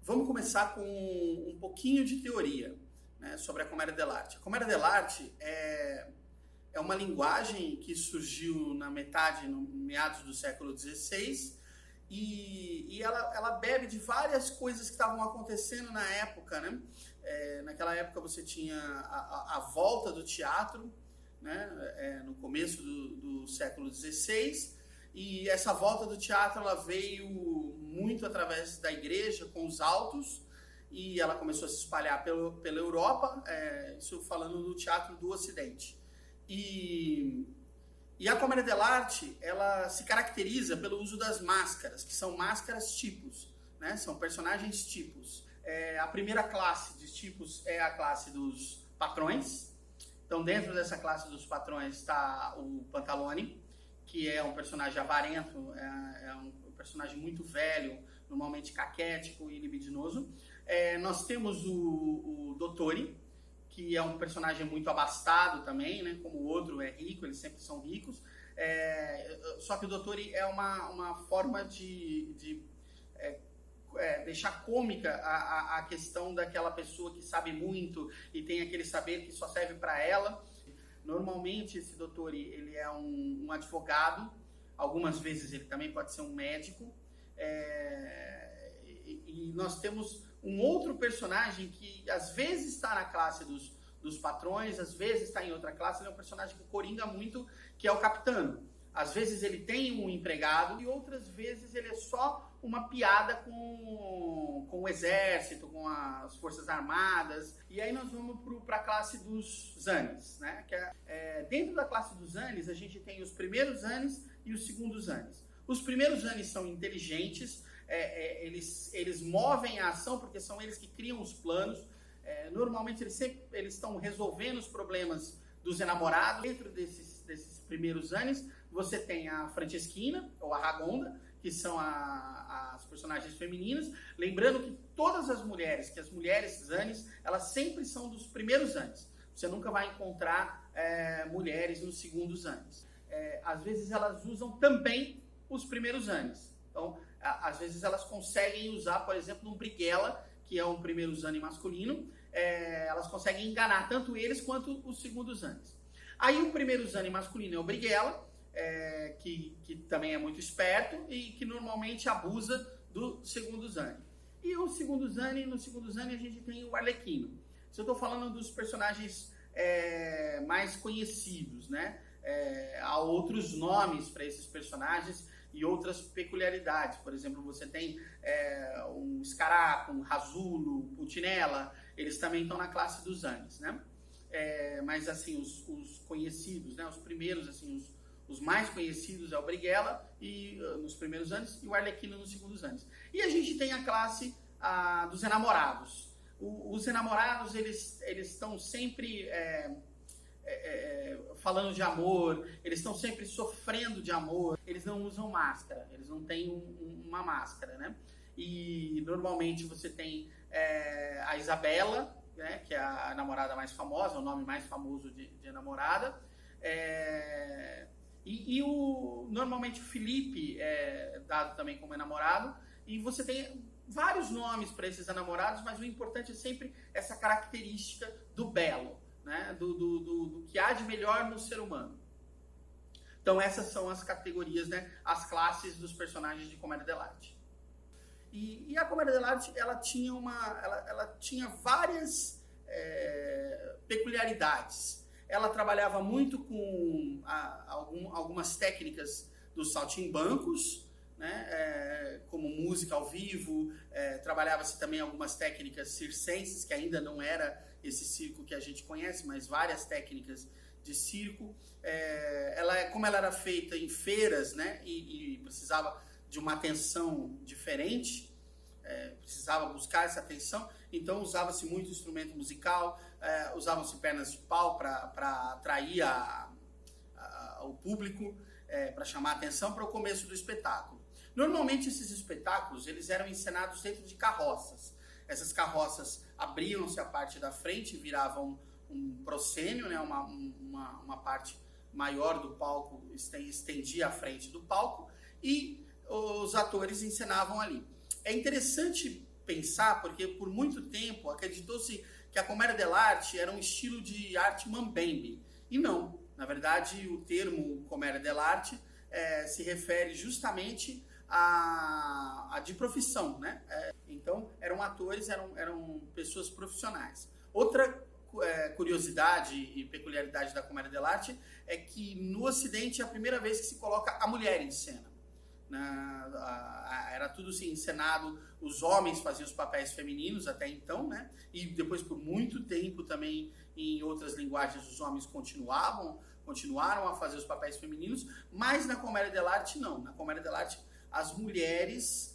Vamos começar com um pouquinho de teoria, né, sobre a Commedia dell'arte. A Commedia dell'arte é uma linguagem que surgiu no meados do século XVI e ela bebe de várias coisas que estavam acontecendo na época, né? Naquela época você tinha a volta do teatro, né, no começo do século XVI, e essa volta do teatro ela veio muito através da igreja, com os autos, e ela começou a se espalhar pela Europa, isso falando do teatro do Ocidente. E a Commedia dell'arte, ela se caracteriza pelo uso das máscaras, que são máscaras tipos, né? São personagens tipos. A primeira classe de tipos é a classe dos patrões. Então, dentro dessa classe dos patrões está o Pantalone, que é um personagem avarento, é um personagem muito velho, normalmente caquético e libidinoso. Nós temos o Dottore, que é um personagem muito abastado também, né? Como o outro é rico, eles sempre são ricos. Só que o Dottore é uma forma de deixar cômica a questão daquela pessoa que sabe muito e tem aquele saber que só serve para ela. Normalmente esse Dottore, ele é um advogado, algumas vezes ele também pode ser um médico, e nós temos um outro personagem que às vezes está na classe dos patrões, às vezes está em outra classe. Ele é um personagem que coringa muito, que é o Capitano. Às vezes ele tem um empregado e outras vezes ele é só uma piada com o exército, com as forças armadas. E aí nós vamos para a classe dos Zannis, né? Dentro da classe dos Zannis a gente tem os primeiros Zannis e os segundos Zannis. Os primeiros Zannis são inteligentes, eles movem a ação porque são eles que criam os planos. Normalmente eles estão resolvendo os problemas dos enamorados. Dentro desses primeiros Zannis, você tem a Franceschina, ou a Ragonda, que são as personagens femininas. Lembrando que todas as mulheres Zannis, elas sempre são dos primeiros Zannis. Você nunca vai encontrar mulheres nos segundos Zannis. Às vezes elas usam também os primeiros Zannis. Então, às vezes elas conseguem usar, por exemplo, um Brighella, que é um primeiro Zanni masculino, elas conseguem enganar tanto eles quanto os segundos Zannis. Aí o primeiro Zanni masculino é o Brighella, que também é muito esperto e que normalmente abusa do segundo Zanni. E no segundo Zanni a gente tem o Arlecchino. Se eu estou falando dos personagens mais conhecidos, né? Há outros nomes para esses personagens e outras peculiaridades. Por exemplo, você tem um Scaracco, um Rasulo, Pulcinella, eles também estão na classe dos Zannis, né? Mas assim, os conhecidos, né? Os primeiros, assim, os mais conhecidos é o Brighella nos primeiros anos e o Arlecchino nos segundos anos. E a gente tem a classe dos enamorados. Os enamorados, eles estão sempre falando de amor, eles estão sempre sofrendo de amor, eles não usam máscara, eles não têm uma máscara, né? E normalmente você tem a Isabela, né, que é a namorada mais famosa, o nome mais famoso de namorada, normalmente o Felipe é dado também como namorado, e você tem vários nomes para esses enamorados, mas o importante é sempre essa característica do belo, né, do que há de melhor no ser humano. Então essas são as categorias, né, as classes dos personagens de Commedia dell'arte. E a Commedia dell'arte, ela tinha várias peculiaridades. Ela trabalhava muito com algumas técnicas dos saltimbancos, né, como música ao vivo. Trabalhava-se também algumas técnicas circenses, que ainda não era esse circo que a gente conhece, mas várias técnicas de circo. Como ela era feita em feiras, né, e precisava de uma atenção diferente, precisava buscar essa atenção, então usava-se muito instrumento musical, usavam-se pernas de pau para atrair o público, para chamar a atenção para o começo do espetáculo. Normalmente esses espetáculos eles eram encenados dentro de carroças. Essas carroças abriam-se a parte da frente, viravam um proscênio, né, uma parte maior do palco, estendia a frente do palco, e os atores encenavam ali. É interessante pensar, porque por muito tempo acreditou-se que a commedia dell'arte era um estilo de arte mambembe. E não. Na verdade, o termo commedia dell'arte se refere justamente a de profissão, né? Então, eram atores, eram pessoas profissionais. Outra curiosidade e peculiaridade da commedia dell'arte é que no Ocidente é a primeira vez que se coloca a mulher em cena. Era tudo assim, encenado, os homens faziam os papéis femininos até então, né? E depois por muito tempo também em outras linguagens os homens continuaram a fazer os papéis femininos, mas na commedia dell'arte não. Na commedia dell'arte as mulheres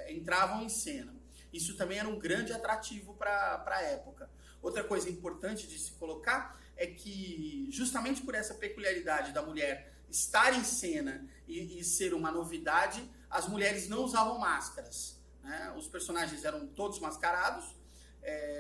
entravam em cena. Isso também era um grande atrativo para a época. Outra coisa importante de se colocar é que, justamente por essa peculiaridade da mulher estar em cena e ser uma novidade, as mulheres não usavam máscaras, né? Os personagens eram todos mascarados,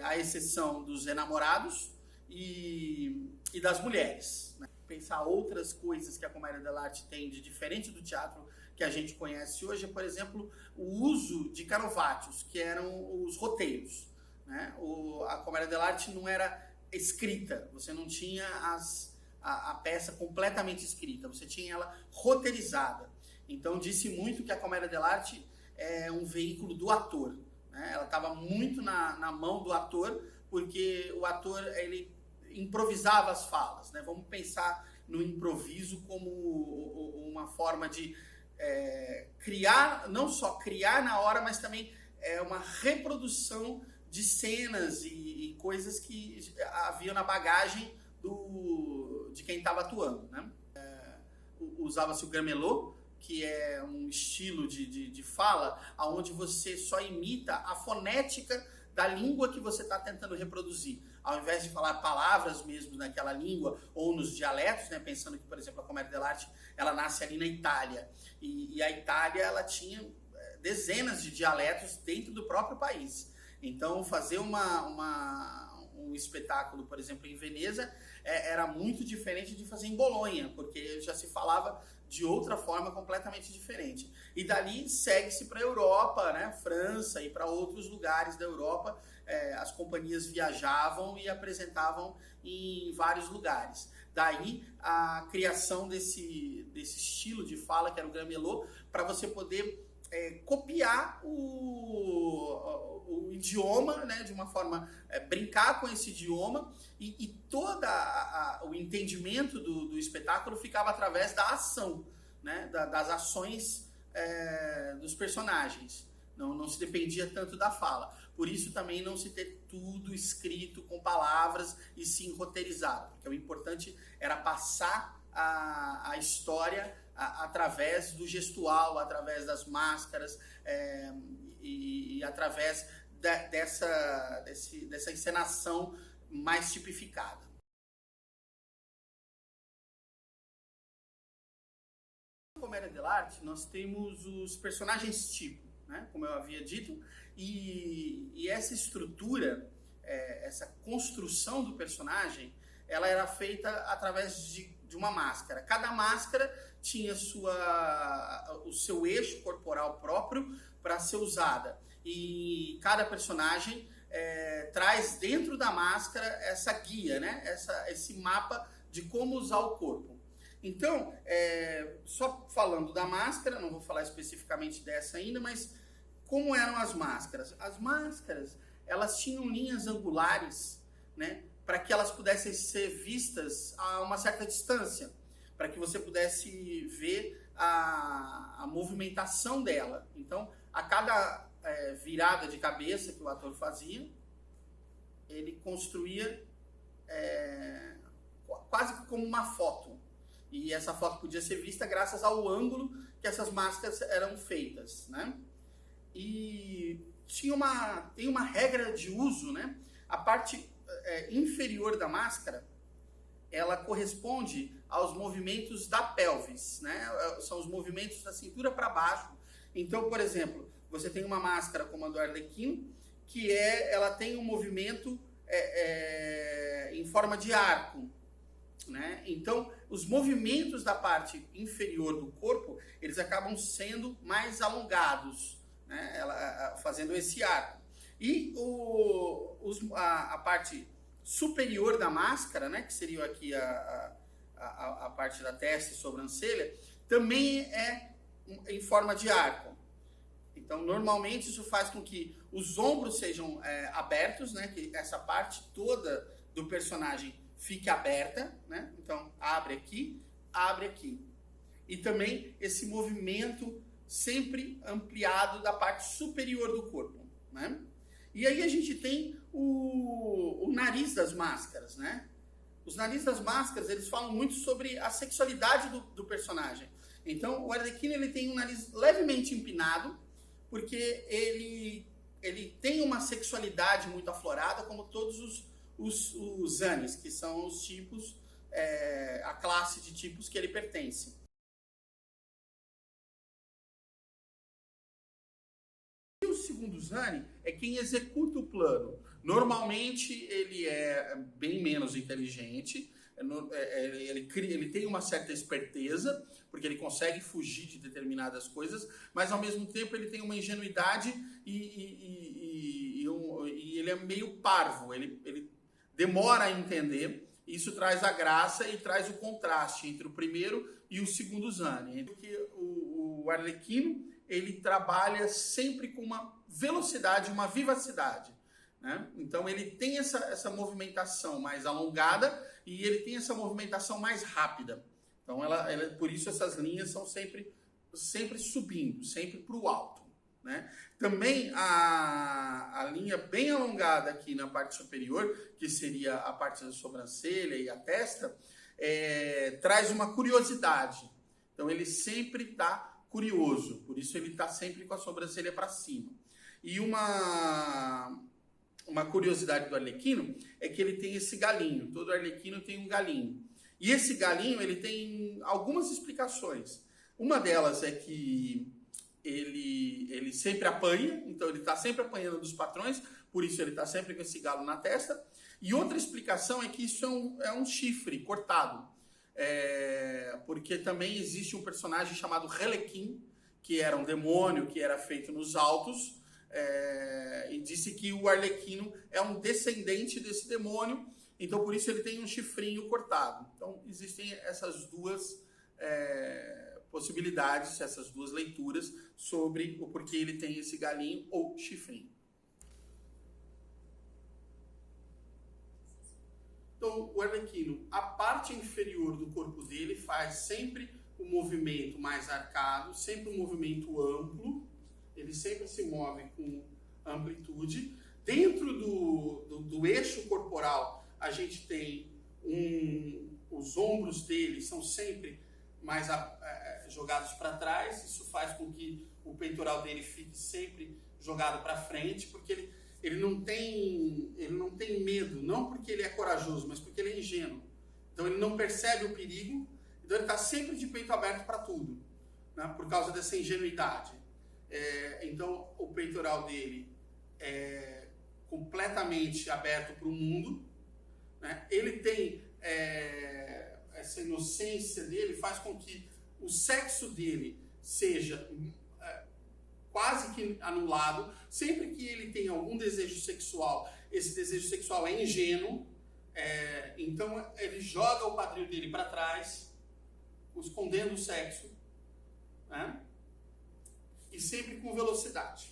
à exceção dos enamorados e das mulheres, né? Pensar outras coisas que a commedia dell'arte tem de diferente do teatro que a gente conhece hoje é, por exemplo, o uso de canovaccios, que eram os roteiros, né? A commedia dell'arte não era escrita, você não tinha a peça completamente escrita, você tinha ela roteirizada. Então disse muito que a commedia dell'arte é um veículo do ator, né? Ela estava muito na mão do ator, porque o ator ele improvisava as falas, né? Vamos pensar no improviso como uma forma de criar, não só criar na hora, mas também uma reprodução de cenas e coisas que haviam na bagagem de quem estava atuando, né? Usava-se o gramelot, que é um estilo de fala onde você só imita a fonética da língua que você está tentando reproduzir. Ao invés de falar palavras mesmo naquela língua ou nos dialetos, né? Pensando que, por exemplo, a commedia dell'arte ela nasce ali na Itália. E a Itália ela tinha dezenas de dialetos dentro do próprio país. Então, fazer um espetáculo, por exemplo, em Veneza, era muito diferente de fazer em Bolonha, porque já se falava de outra forma completamente diferente. E dali segue-se para a Europa, né? França e para outros lugares da Europa. As companhias viajavam e apresentavam em vários lugares. Daí a criação desse estilo de fala, que era o gramelot, para você poder copiar o idioma, né, de uma forma, brincar com esse idioma e todo o entendimento do espetáculo ficava através da ação, né, das ações dos personagens. Não se dependia tanto da fala. Por isso também não se ter tudo escrito com palavras e sim roteirizado, porque o importante era passar a história através do gestual, através das máscaras e através dessa encenação mais tipificada. Na commedia dell'arte nós temos os personagens tipo, né? Como eu havia dito, e essa estrutura, essa construção do personagem, ela era feita através de uma máscara. Cada máscara tinha o seu eixo corporal próprio para ser usada. E cada personagem traz dentro da máscara essa guia, né? Esse mapa de como usar o corpo. Então, só falando da máscara, não vou falar especificamente dessa ainda, mas como eram as máscaras? As máscaras, elas tinham linhas angulares, né? Para que elas pudessem ser vistas a uma certa distância, para que você pudesse ver a movimentação dela. Então, a cada virada de cabeça que o ator fazia, ele construía quase que como uma foto. E essa foto podia ser vista graças ao ângulo que essas máscaras eram feitas, né? E tem uma regra de uso, né? A parte inferior da máscara, ela corresponde aos movimentos da pelvis, né? São os movimentos da cintura para baixo. Então, por exemplo, você tem uma máscara como a do Arlequino, que ela tem um movimento em forma de arco, né? Então, os movimentos da parte inferior do corpo, eles acabam sendo mais alongados, né, fazendo esse arco. E a parte superior da máscara, né, que seria aqui a parte da testa e sobrancelha, também é em forma de arco. Então, normalmente isso faz com que os ombros sejam abertos, né, que essa parte toda do personagem fique aberta, né? Então, abre aqui, abre aqui. E também esse movimento sempre ampliado da parte superior do corpo, né? E aí a gente tem o nariz das máscaras, né? Os narizes das máscaras, eles falam muito sobre a sexualidade do personagem. Então, o Arlequino, ele tem um nariz levemente empinado, porque ele tem uma sexualidade muito aflorada, como todos os Zanis, que são os tipos, a classe de tipos que ele pertence. E o segundo Zani é quem executa o plano. Normalmente ele é bem menos inteligente, ele tem uma certa esperteza, porque ele consegue fugir de determinadas coisas, mas ao mesmo tempo ele tem uma ingenuidade e ele é meio parvo, ele demora a entender. Isso traz a graça e traz o contraste entre o primeiro e o segundo Zani. Porque o Arlequino, ele trabalha sempre com uma velocidade, uma vivacidade, né? Então ele tem essa movimentação mais alongada e ele tem essa movimentação mais rápida. Então por isso essas linhas são sempre subindo, sempre para o alto, né? Também a linha bem alongada aqui na parte superior, que seria a parte da sobrancelha e a testa, traz uma curiosidade. Então ele sempre está curioso, por isso ele está sempre com a sobrancelha para cima. E uma curiosidade do Arlequino é que ele tem esse galinho. Todo Arlequino tem um galinho. E esse galinho, ele tem algumas explicações. Uma delas é que ele sempre apanha, então ele está sempre apanhando dos patrões, por isso ele está sempre com esse galo na testa. E outra explicação é que isso é um chifre cortado. Porque também existe um personagem chamado Relequim, que era um demônio que era feito nos altos, e disse que o Arlequino é um descendente desse demônio, então por isso ele tem um chifrinho cortado. Então existem essas duas possibilidades, essas duas leituras sobre o porquê ele tem esse galinho ou chifrinho. Então, o Arlequino, a parte inferior do corpo dele faz sempre um movimento mais arcado, sempre um movimento amplo, ele sempre se move com amplitude. Dentro do eixo corporal, a gente tem os ombros dele são sempre mais jogados para trás, isso faz com que o peitoral dele fique sempre jogado para frente, porque ele não tem medo, não porque ele é corajoso, mas porque ele é ingênuo. Então ele não percebe o perigo, então ele está sempre de peito aberto para tudo, né, por causa dessa ingenuidade. Então o peitoral dele é completamente aberto para o mundo, né? Ele tem essa inocência dele, faz com que o sexo dele seja quase que anulado. Sempre que ele tem algum desejo sexual, esse desejo sexual é ingênuo, então ele joga o quadril dele para trás, escondendo o sexo, né? E sempre com velocidade.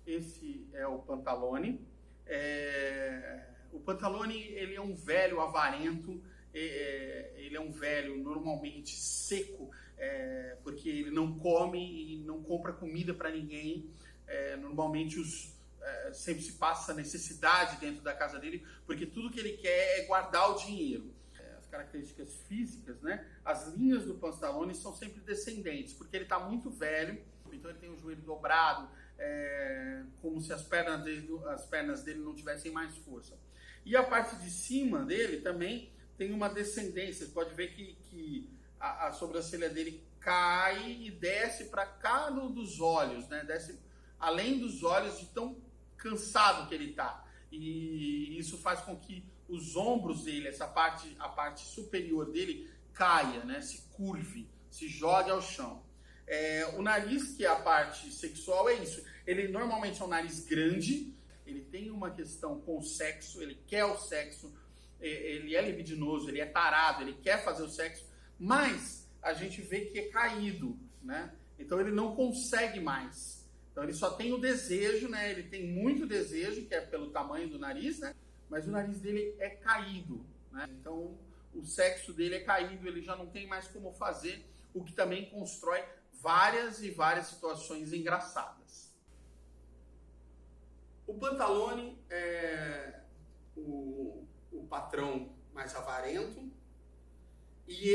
Esse é o Pantalone. O Pantalone, ele é um velho avarento, ele é um velho normalmente seco, porque ele não come e não compra comida para ninguém. Normalmente sempre se passa necessidade dentro da casa dele, porque tudo que ele quer é guardar o dinheiro. As características físicas, né? As linhas do Pantalone são sempre descendentes, porque ele está muito velho, então ele tem o joelho dobrado, como se as pernas dele não tivessem mais força. E a parte de cima dele também tem uma descendência. Você pode ver que a sobrancelha dele cai e desce para cá dos olhos, né? Desce além dos olhos de tão cansado que ele está. E isso faz com que os ombros dele, a parte superior dele, caia, né? Se curve, se jogue ao chão. O nariz, que é a parte sexual, é isso. Ele normalmente é um nariz grande, ele tem uma questão com o sexo, ele quer o sexo, ele é libidinoso, ele é tarado, ele quer fazer o sexo, mas a gente vê que é caído, né? Então ele não consegue mais. Então ele só tem o desejo, né? Ele tem muito desejo, que é pelo tamanho do nariz, né? Mas o nariz dele é caído, né? Então o sexo dele é caído, ele já não tem mais como fazer, o que também constrói várias e várias situações engraçadas. O Pantalone é o patrão mais avarento e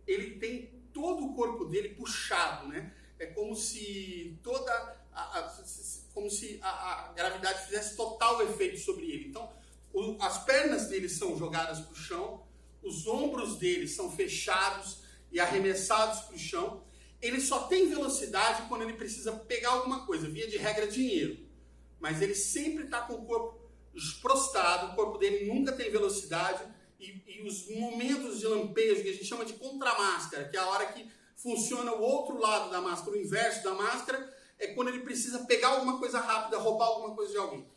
ele tem todo o corpo dele puxado, né? É como se a gravidade fizesse total efeito sobre ele. Então, as pernas dele são jogadas para o chão, os ombros dele são fechados e arremessados para o chão. Ele só tem velocidade quando ele precisa pegar alguma coisa, via de regra, dinheiro. Mas ele sempre está com o corpo prostrado, o corpo dele nunca tem velocidade e os momentos de lampejo, que a gente chama de contramáscara, que é a hora que funciona o outro lado da máscara, o inverso da máscara, é quando ele precisa pegar alguma coisa rápida, roubar alguma coisa de alguém.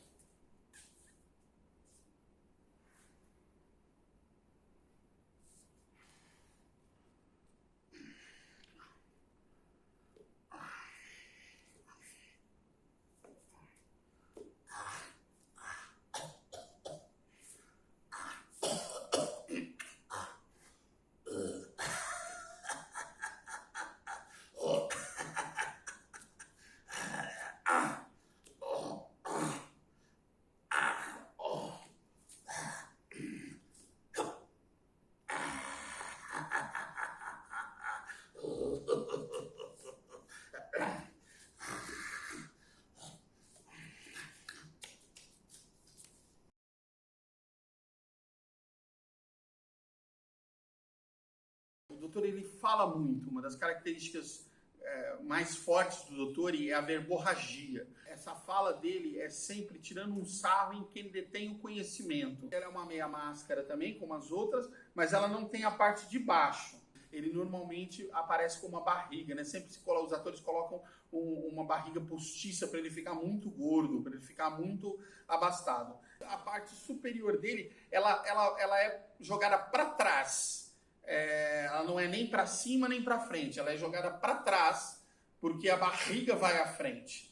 O doutor, ele fala muito. Uma das características mais fortes do doutor é a verborragia. Essa fala dele é sempre tirando um sarro em quem detém o conhecimento. Ela é uma meia máscara também, como as outras, mas ela não tem a parte de baixo. Ele normalmente aparece com uma barriga, né? Sempre os atores colocam uma barriga postiça para ele ficar muito gordo, para ele ficar muito abastado. A parte superior dele, ela é jogada para trás. Ela não é nem para cima nem para frente, ela é jogada para trás, porque a barriga vai à frente.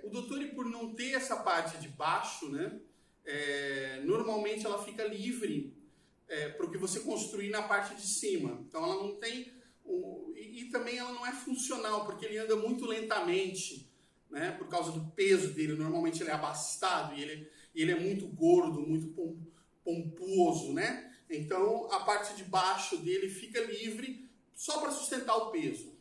O doutor, por não ter essa parte de baixo, né, normalmente ela fica livre para o que você construir na parte de cima. Então ela não tem... E também ela não é funcional, porque ele anda muito lentamente, né, por causa do peso dele. Normalmente ele é abastado e ele é muito gordo, muito pomposo, né? Então a parte de baixo dele fica livre só para sustentar o peso.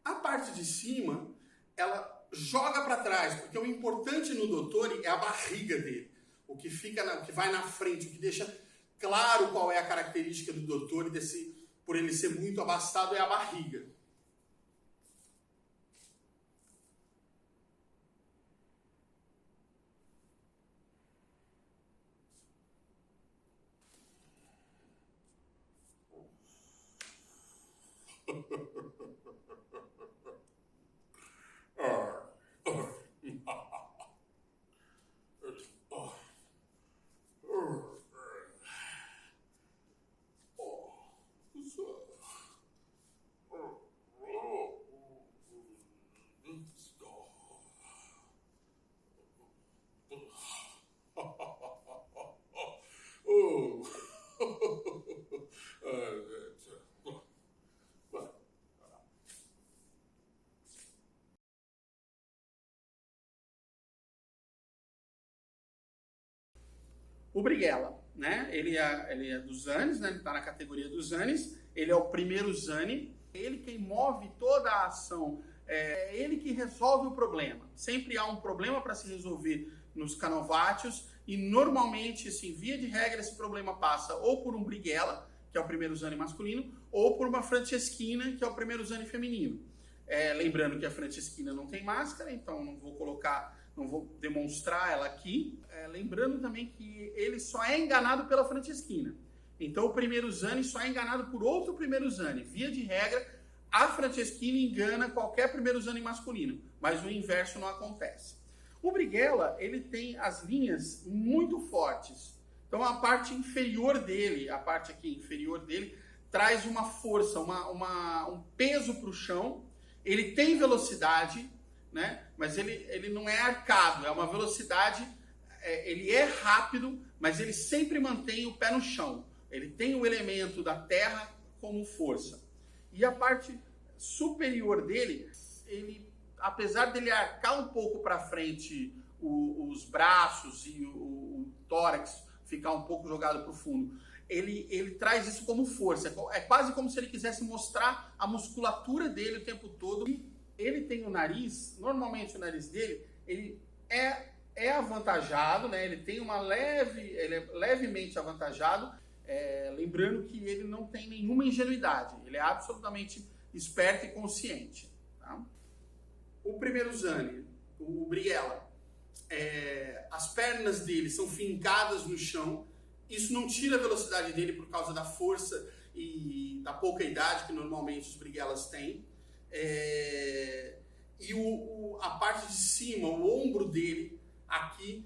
A parte de cima, ela joga para trás, porque o importante no doutor é a barriga dele. O que vai na frente, o que deixa claro qual é a característica do doutor por ele ser muito abastado é a barriga. O Brighella, né? Ele é do Zannis, né? Ele está na categoria do Zannis. Ele é o primeiro Zanni. Ele quem move toda a ação É ele que resolve o problema. Sempre há um problema para se resolver nos Canovatius e normalmente, assim, via de regra, esse problema passa ou por um Brighella, que é o primeiro Zane masculino, ou por uma Franceschina, que é o primeiro Zane feminino. Lembrando que a Franceschina não tem máscara, então não vou demonstrar ela aqui. Lembrando também que ele só é enganado pela Franceschina. Então o primeiro Zane só é enganado por outro primeiro Zane. Via de regra, a Franceschina engana qualquer primeiro Zane masculino, mas o inverso não acontece. O Brighella, ele tem as linhas muito fortes. Então a parte inferior dele, a parte aqui inferior dele, traz uma força, um peso para o chão. Ele tem velocidade, né? Mas ele não é arcado, é uma velocidade, ele é rápido, mas ele sempre mantém o pé no chão. Ele tem o elemento da terra como força. E a parte superior dele, apesar dele arcar um pouco para frente os braços e o tórax ficar um pouco jogado para o fundo, ele traz isso como força. É quase como se ele quisesse mostrar a musculatura dele o tempo todo. E ele tem o nariz, normalmente o nariz dele, ele é avantajado, né? Ele tem ele é levemente avantajado, lembrando que ele não tem nenhuma ingenuidade, ele é absolutamente esperto e consciente. Tá? O primeiro Zane, o Brighella, as pernas dele são fincadas no chão. Isso não tira a velocidade dele por causa da força e da pouca idade que normalmente os Brighellas têm. E a parte de cima, o ombro dele, aqui,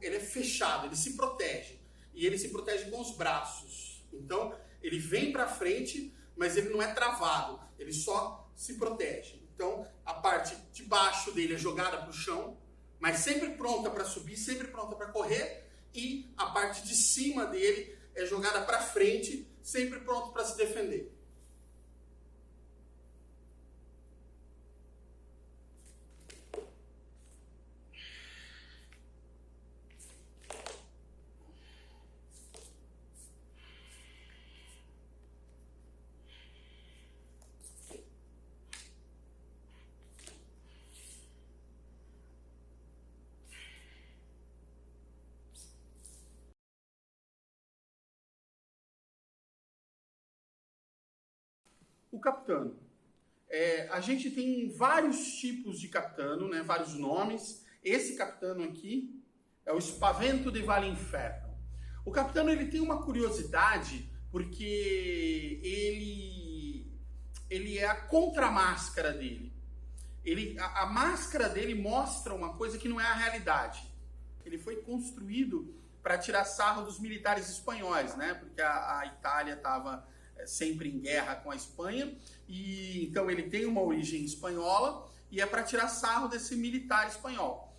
ele é fechado, ele se protege. E ele se protege com os braços. Então, ele vem para frente, mas ele não é travado, ele só se protege. Então, a parte de baixo dele é jogada para o chão, mas sempre pronta para subir, sempre pronta para correr. E a parte de cima dele é jogada para frente, sempre pronto para se defender. O capitano. A gente tem vários tipos de capitano, né? Vários nomes. Esse capitano aqui é o Spavento de Valinferno. O capitano, ele tem uma curiosidade porque ele é a contramáscara dele. A máscara dele mostra uma coisa que não é a realidade. Ele foi construído para tirar sarro dos militares espanhóis, né? Porque a Itália estava sempre em guerra com a Espanha, e então ele tem uma origem espanhola e é para tirar sarro desse militar espanhol.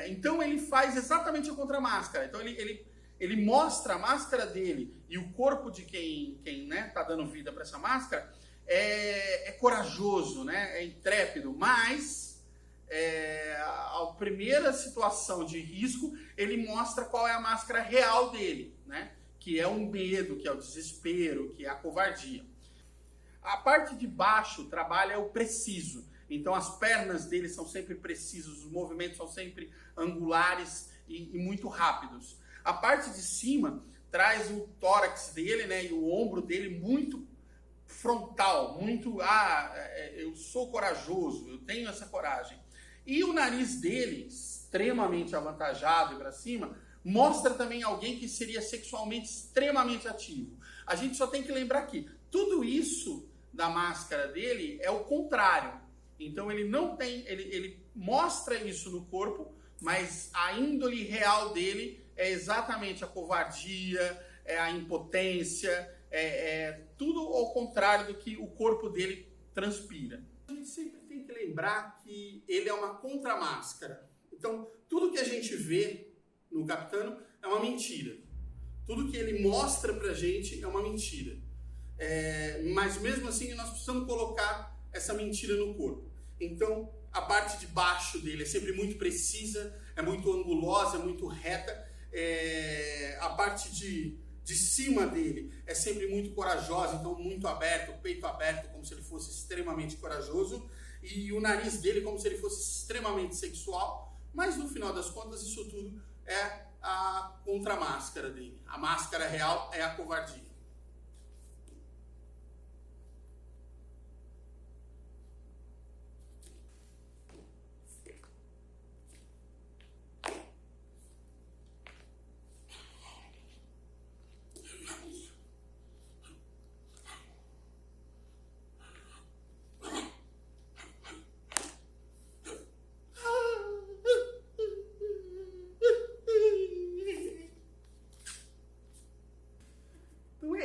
Então ele faz exatamente a contramáscara. Então ele mostra a máscara dele e o corpo de quem né, tá dando vida para essa máscara é corajoso, né, é intrépido, mas a primeira situação de risco ele mostra qual é a máscara real dele, né? Que é o medo, que é o desespero, que é a covardia. A parte de baixo trabalha o preciso. Então as pernas dele são sempre precisas, os movimentos são sempre angulares e muito rápidos. A parte de cima traz o tórax dele, né, e o ombro dele muito frontal, muito, eu sou corajoso, eu tenho essa coragem. E o nariz dele, extremamente avantajado e para cima, mostra também alguém que seria sexualmente extremamente ativo. A gente só tem que lembrar que tudo isso da máscara dele é o contrário. Então ele não tem, ele mostra isso no corpo, mas a índole real dele é exatamente a covardia, é a impotência, tudo ao contrário do que o corpo dele transpira. A gente sempre tem que lembrar que ele é uma contramáscara. Então tudo que a gente vê no capitano é uma mentira. Tudo que ele mostra pra gente é uma mentira. Mas mesmo assim nós precisamos colocar essa mentira no corpo. Então a parte de baixo dele é sempre muito precisa, é muito angulosa, é muito reta. A parte de cima dele é sempre muito corajosa, então muito aberto, peito aberto, como se ele fosse extremamente corajoso, e o nariz dele como se ele fosse extremamente sexual, mas no final das contas isso tudo é a contramáscara dele. A máscara real é a covardia.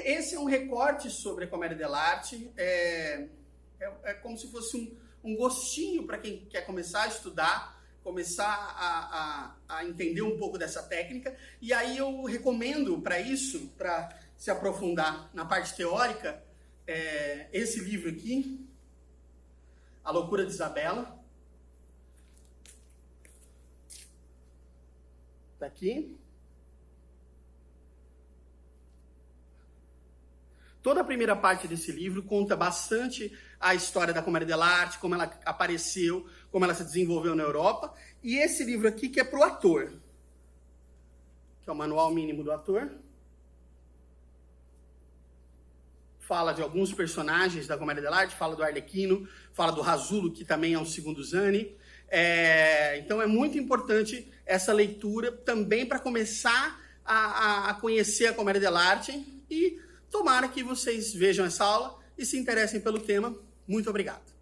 Esse é um recorte sobre a comédia dell'arte, é como se fosse um gostinho para quem quer começar a estudar, começar a entender um pouco dessa técnica, e aí eu recomendo para isso, para se aprofundar na parte teórica, esse livro aqui, A Loucura de Isabella, tá aqui. Toda a primeira parte desse livro conta bastante a história da comédia dell'arte, como ela apareceu, como ela se desenvolveu na Europa. E esse livro aqui que é para o ator, que é o Manual Mínimo do Ator. Fala de alguns personagens da comédia dell'arte, fala do Arlecchino, fala do Rasulo, que também é um segundo Zani. Então é muito importante essa leitura também para começar a conhecer a comédia dell'arte e tomara que vocês vejam essa aula e se interessem pelo tema. Muito obrigado.